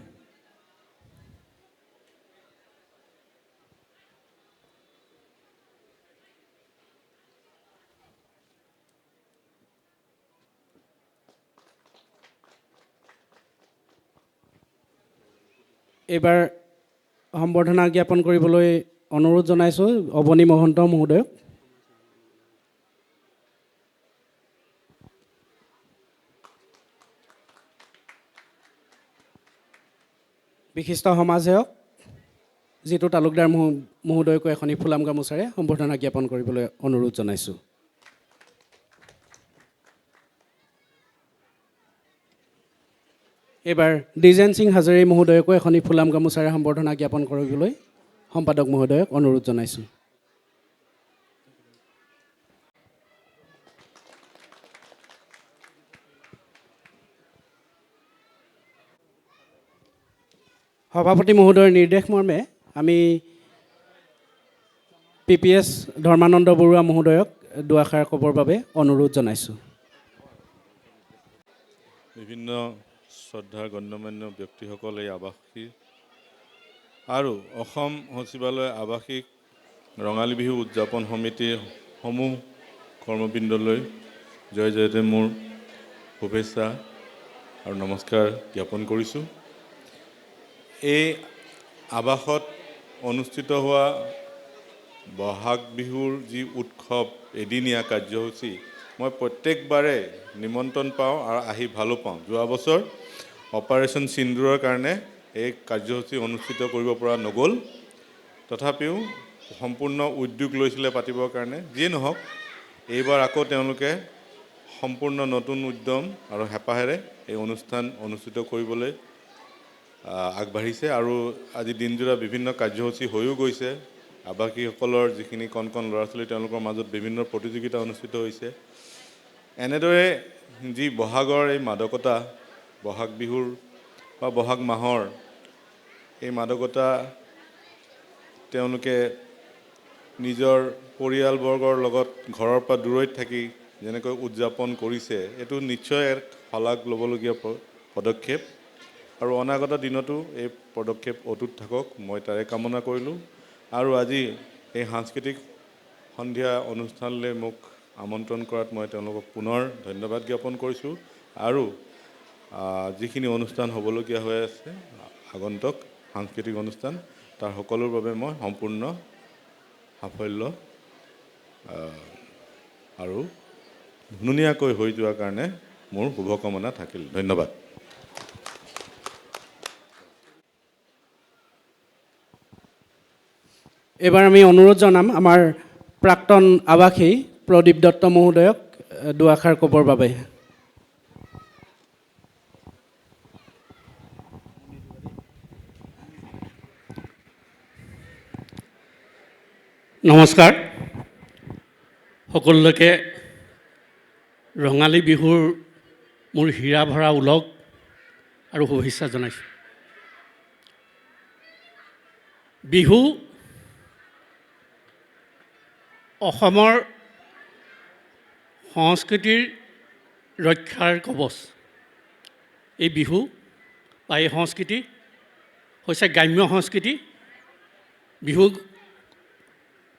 এইবাৰ সম্বৰ্ধনা জ্ঞাপন কৰিবলৈ অনুৰোধ জনাইছোঁ অৱনী মহন্ত মহোদয়ক। বিশিষ্ট সমাজসেৱক জিতু তালুকদাৰ মহোদয়কো এখনি ফুলাম গামোচাৰে সম্বৰ্ধনা জ্ঞাপন কৰিবলৈ অনুৰোধ জনাইছোঁ। এইবাৰ দ্বিজেন সিং হাজৰি মহোদয়কো এখনি ফুলাম গামোচাৰে সম্বৰ্ধনা জ্ঞাপন কৰিবলৈ সম্পাদক মহোদয়ক অনুৰোধ জনাইছোঁ। সভাপতি মহোদয়ৰ নিৰ্দেশ মৰ্মে আমি PPS ধৰ্মানন্দ বৰুৱা মহোদয়ক দুআষাৰ ক'বৰ বাবে অনুৰোধ জনাইছোঁ। বিভিন্ন শ্ৰদ্ধাৰ গণ্যমান্য ব্যক্তিসকল এই আৱাসিক আৰু অসম সচিবালয় আৱাসিক ৰঙালী বিহু উদযাপন সমিতিৰ সমূহ কৰ্মবৃন্দলৈ জয় জয়তে মোৰ শুভেচ্ছা আৰু নমস্কাৰ জ্ঞাপন কৰিছোঁ। এই আৱাসত অনুষ্ঠিত হোৱা বহাগ বিহুৰ যি উৎসৱ এদিনীয়া কাৰ্যসূচী মই প্ৰত্যেকবাৰে নিমন্ত্ৰণ পাওঁ আৰু আহি ভালো পাওঁ। যোৱা বছৰ অপাৰেশ্যন সিন্দুৰৰ কাৰণে এই কাৰ্যসূচী অনুষ্ঠিত কৰিব পৰা নগ'ল, তথাপিও সম্পূৰ্ণ উদ্যোগ লৈছিলে পাতিবৰ কাৰণে। যিয়ে নহওক এইবাৰ আকৌ তেওঁলোকে সম্পূৰ্ণ নতুন উদ্যম আৰু হেঁপাহেৰে এই অনুষ্ঠান অনুষ্ঠিত কৰিবলৈ আগবাঢ়িছে আৰু আজি দিনজোৰা বিভিন্ন কাৰ্যসূচী হৈও গৈছে। আৱাসীসকলৰ যিখিনি কণ কণ ল'ৰা ছোৱালী তেওঁলোকৰ মাজত বিভিন্ন প্ৰতিযোগিতা অনুষ্ঠিত হৈছে। এনেদৰে যি বহাগৰ এই মাদকতা, বহাগ বিহুৰ বা বহাগ মাহৰ এই মাদকতা তেওঁলোকে নিজৰ পৰিয়ালবৰ্গৰ লগত ঘৰৰ পৰা দূৰৈত থাকি যেনেকৈ উদযাপন কৰিছে, এইটো নিশ্চয় এক শলাগ ল'বলগীয়া পদক্ষেপ আৰু অনাগত দিনতো এই পদক্ষেপ অটুট থাকক, মই তাৰে কামনা কৰিলোঁ। আৰু আজি এই সাংস্কৃতিক সন্ধিয়া অনুষ্ঠানলৈ মোক আমন্ত্ৰণ কৰাত মই তেওঁলোকক পুনৰ ধন্যবাদ জ্ঞাপন কৰিছোঁ। আৰু যিখিনি অনুষ্ঠান হ'বলগীয়া হৈ আছে আগন্তুক সাংস্কৃতিক অনুষ্ঠান, তাৰ সকলোৰ বাবে মই সম্পূৰ্ণ সাফল্য আৰু ধুনীয়াকৈ হৈ যোৱাৰ কাৰণে মোৰ শুভকামনা থাকিল। ধন্যবাদ। এইবাৰ আমি অনুৰোধ জনাম আমাৰ প্ৰাক্তন আৱাসী প্ৰদীপ দত্ত মহোদয়ক দুআষাৰ ক'বৰ বাবে। নমস্কাৰ। সকলোকে ৰঙালী বিহুৰ মোৰ হীৰা ভৰা ওলগ আৰু শুভেচ্ছা জনাইছোঁ। বিহু অসমৰ সংস্কৃতিৰ ৰক্ষাৰ কৱচ। এই বিহু বা এই সংস্কৃতি হৈছে গ্ৰাম্য সংস্কৃতি। বিহু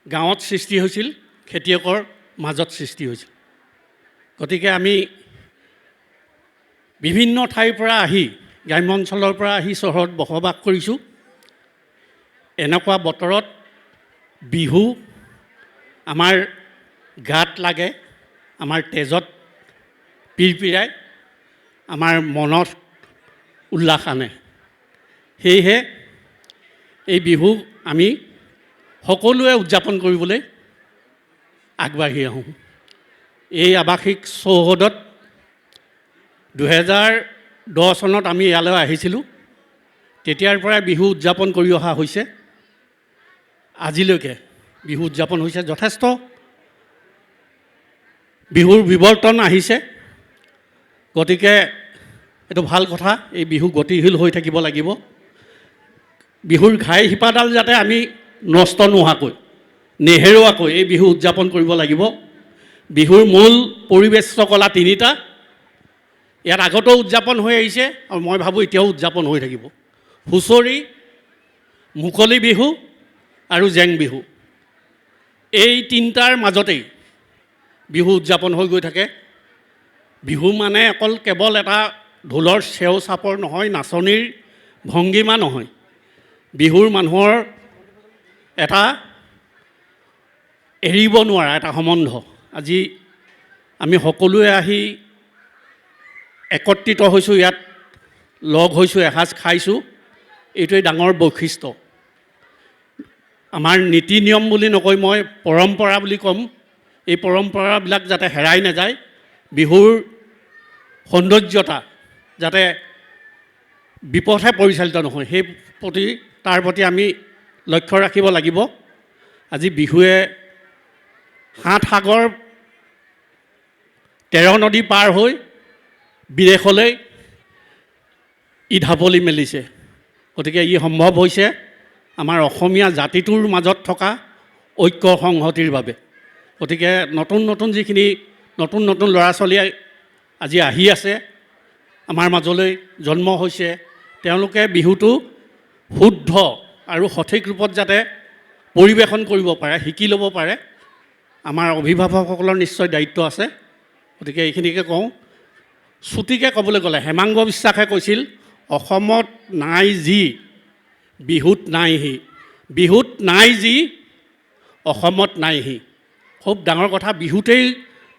গাঁৱত সৃষ্টি হৈছিল, খেতিয়কৰ মাজত সৃষ্টি হৈছিল। গতিকে আমি বিভিন্ন ঠাইৰ পৰা আহি, গ্ৰাম্য অঞ্চলৰ পৰা আহি চহৰত বসবাস কৰিছোঁ। এনেকুৱা বতৰত বিহু আমাৰ গাত লাগে, আমাৰ তেজত পিৰপিৰাই, আমাৰ মনত উল্লাস আনে। সেয়েহে এই বিহু আমি সকলোৱে উদযাপন কৰিবলৈ আগবাঢ়ি আহোঁ। এই আৱাসিক চৌহদত 2010 চনত আমি ইয়ালৈ আহিছিলোঁ। তেতিয়াৰ পৰাই বিহু উদযাপন কৰি অহা হৈছে। আজিলৈকে বিহু উদযাপন হৈছে, যথেষ্ট বিহুৰ বিৱৰ্তন আহিছে। গতিকে এইটো ভাল কথা, এই বিহু গতিশীল হৈ থাকিব লাগিব। বিহুৰ ঘাই শিপাডাল যাতে আমি নষ্ট নোহোৱাকৈ, নেহেৰুৱাকৈ এই বিহু উদযাপন কৰিব লাগিব। বিহুৰ মূল পৰিৱেশ কলা তিনিটা। ইয়াত আগতেও উদযাপন হৈ আহিছে আৰু মই ভাবোঁ এতিয়াও উদযাপন হৈ থাকিব। হুঁচৰি, মুকলি বিহু আৰু জেং বিহু, এই তিনিটাৰ মাজতেই বিহু উদযাপন হৈ গৈ থাকে। বিহু মানে অকল কেৱল এটা ঢোলৰ চেও চাপৰ নহয়, নাচনীৰ ভংগীমা নহয়। বিহুৰ মানুহৰ এটা এৰিব নোৱাৰা এটা সম্বন্ধ। আজি আমি সকলোৱে আহি একত্ৰিত হৈছোঁ, ইয়াত লগ হৈছোঁ, এসাঁজ খাইছোঁ, এইটোৱেই ডাঙৰ বৈশিষ্ট্য। আমাৰ নীতি নিয়ম বুলি নকৈ মই পৰম্পৰা বুলি ক'ম। এই পৰম্পৰাবিলাক যাতে হেৰাই নাযায়, বিহুৰ সৌন্দৰ্যতা যাতে বিপথে পৰিচালিত নহয়, তাৰ প্ৰতি আমি লক্ষ্য ৰাখিব লাগিব। আজি বিহুৱে 7 সাগৰ 13 নদী পাৰ হৈ বিদেশলৈ ই ঢাপলি মেলিছে। গতিকে ই সম্ভৱ হৈছে আমাৰ অসমীয়া জাতিটোৰ মাজত থকা ঐক্য সংহতিৰ বাবে। গতিকে নতুন নতুন যিখিনি নতুন নতুন ল'ৰা ছোৱালী আজি আহি আছে, আমাৰ মাজলৈ জন্ম হৈছে, তেওঁলোকে বিহুটো শুদ্ধ আৰু সঠিক ৰূপত যাতে পৰিৱেশন কৰিব পাৰে, শিকি ল'ব পাৰে, আমাৰ অভিভাৱকসকলৰ নিশ্চয় দায়িত্ব আছে। গতিকে এইখিনিকে কওঁ। চুটিকৈ ক'বলৈ গ'লে হেমাংগ বিশ্বাসে কৈছিল, অসমত নাই যি বিহুত নাই সি, বিহুত নাই যি অসমত নাই সি। খুব ডাঙৰ কথা। বিহুতেই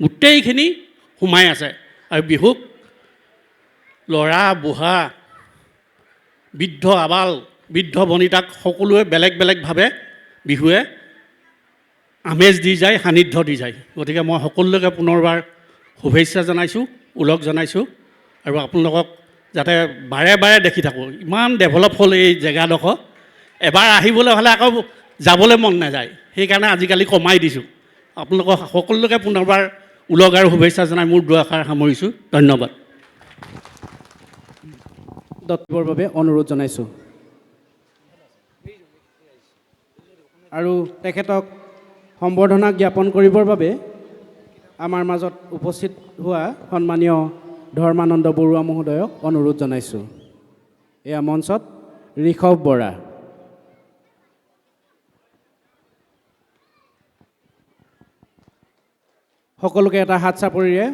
গোটেইখিনি সোমাই আছে। আৰু বিহুক ল'ৰা বুঢ়া, বৃদ্ধ আবাল, বৃদ্ধ বনিতাক সকলোৱে বেলেগ বেলেগভাৱে বিহুৱে আমেজ দি যায়, সান্নিধ্য দি যায়। গতিকে মই সকলোকে পুনৰবাৰ শুভেচ্ছা জনাইছোঁ, ওলগ জনাইছোঁ। আৰু আপোনালোকক যাতে বাৰে বাৰে দেখি থাকোঁ। ইমান ডেভেলপ হ'ল এই জেগাডোখৰ, এবাৰ আহিবলৈ হ'লে আকৌ যাবলৈ মন নাযায়। সেইকাৰণে আজিকালি কমাই দিছোঁ। আপোনালোকক সকলোকে পুনৰবাৰ ওলগ আৰু শুভেচ্ছা জনাই মোৰ দুআষাৰ সামৰিছোঁ। ধন্যবাদ। দত্তৰ বাবে অনুৰোধ জনাইছোঁ। আৰু তেখেতক সম্বৰ্ধনা জ্ঞাপন কৰিবৰ বাবে আমাৰ মাজত উপস্থিত হোৱা সন্মানীয় ধৰ্মানন্দ বৰুৱা মহোদয়ক অনুৰোধ জনাইছোঁ। এয়া মঞ্চত ঋষভ বৰা। সকলোকে এটা হাত চাপৰিৰে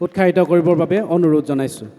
উৎসাহিত কৰিবৰ বাবে অনুৰোধ জনাইছোঁ।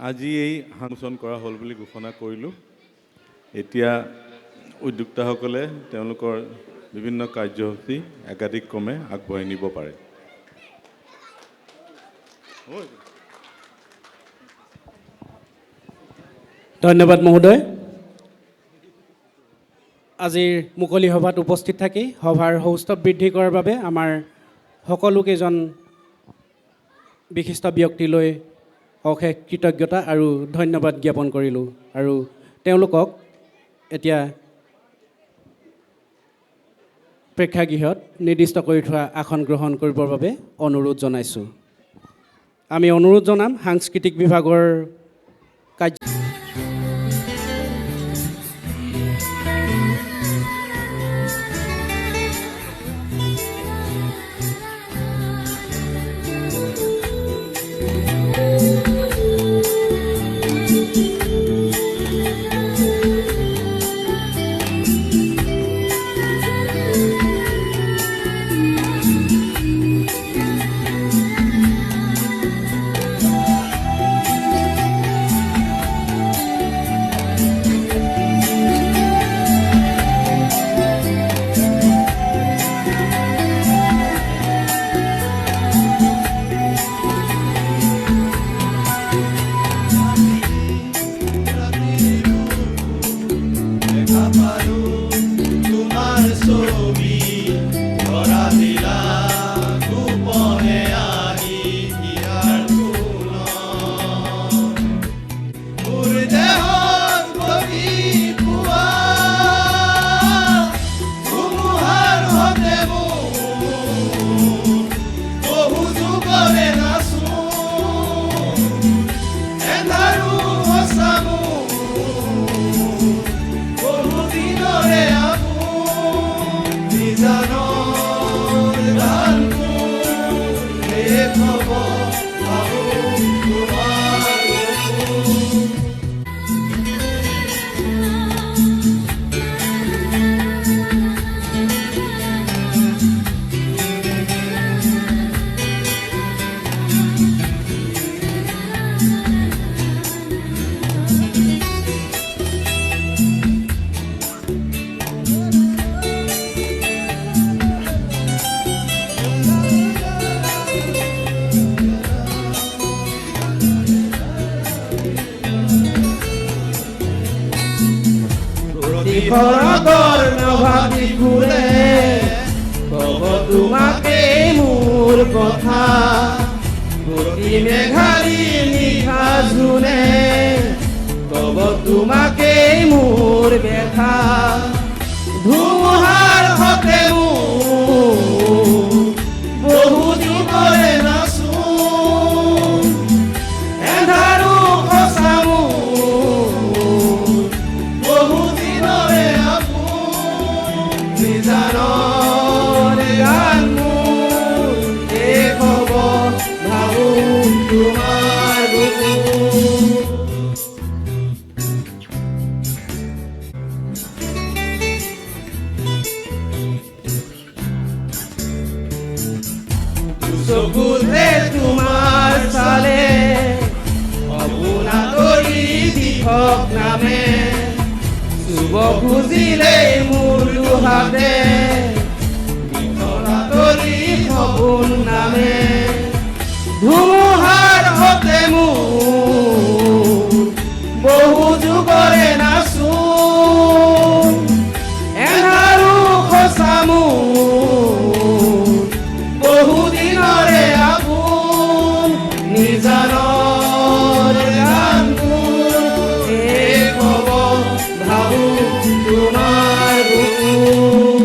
আজি এই সামোচন কৰা হ'ল বুলি ঘোষণা কৰিলোঁ। এতিয়া উদ্যোক্তাসকলে তেওঁলোকৰ বিভিন্ন কাৰ্যসূচী একাধিক ক্ৰমে আগবঢ়াই নিব পাৰে। ধন্যবাদ মহোদয়। আজিৰ মুকলি সভাত উপস্থিত থাকি সভাৰ সৌষ্ঠৱ বৃদ্ধি কৰাৰ বাবে আমাৰ সকলোকেইজন বিশিষ্ট ব্যক্তিলৈ অশেষ কৃতজ্ঞতা আৰু ধন্যবাদ জ্ঞাপন কৰিলোঁ। আৰু তেওঁলোকক এতিয়া প্ৰেক্ষাগৃহত নিৰ্দিষ্ট কৰি থোৱা আসন গ্ৰহণ কৰিবৰ বাবে অনুৰোধ জনাইছোঁ। আমি অনুৰোধ জনাম সাংস্কৃতিক বিভাগৰ কাৰ্য প্ৰতিসৰগৰ নভাবি ফুৰে কব তোমাকে মোৰ কথা প্ৰতি মেঘাৰী নিশা জোনে কব তোমাকে মোৰ ব্যথা ধুমুহাৰ সতে মোৰ বহু দিনৰে নাচো এন্ধাৰো সঁচা মোৰ বহু দিনৰে আপোন নিজানৰ গান মোৰ শেষ হ'ব ভাবো তোমাৰ বুকুত চকুতে তোমাৰ চালে অগুণা তৰি দিশক নামে চুব খুজিলে মোৰ দুহাতে বিচৰা তৰি সপোন নামে ধুমুহাৰ সতে মোৰ বহু যুগৰে নাচো এন্ধাৰো সঁচা মোৰ বহু দিনৰে আপোন নিজানৰ গান মোৰ শেষ হ'ব ভাবো তোমাৰ বুকুত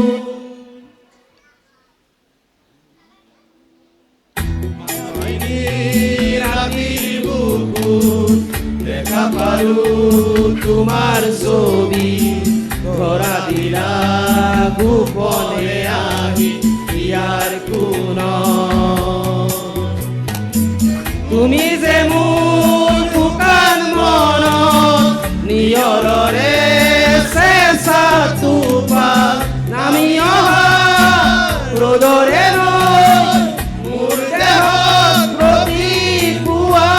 ৰাতিৰ বুকুত দেখা পালো তোমাৰ ছবি ধৰা দিলা গোপনে আহি ইয়াৰ কোনত তুমি যে মোৰ শুকান মনত নিয়ৰৰে চেঁচা টোপাল নামি অহা ৰ'দৰে নৈ মোৰ দেহত প্ৰতিপুৱা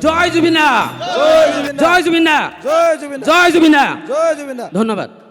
জয় জুবিন দা জয় জুবিন দা জয় জুবিন দা ধন্যবাদ।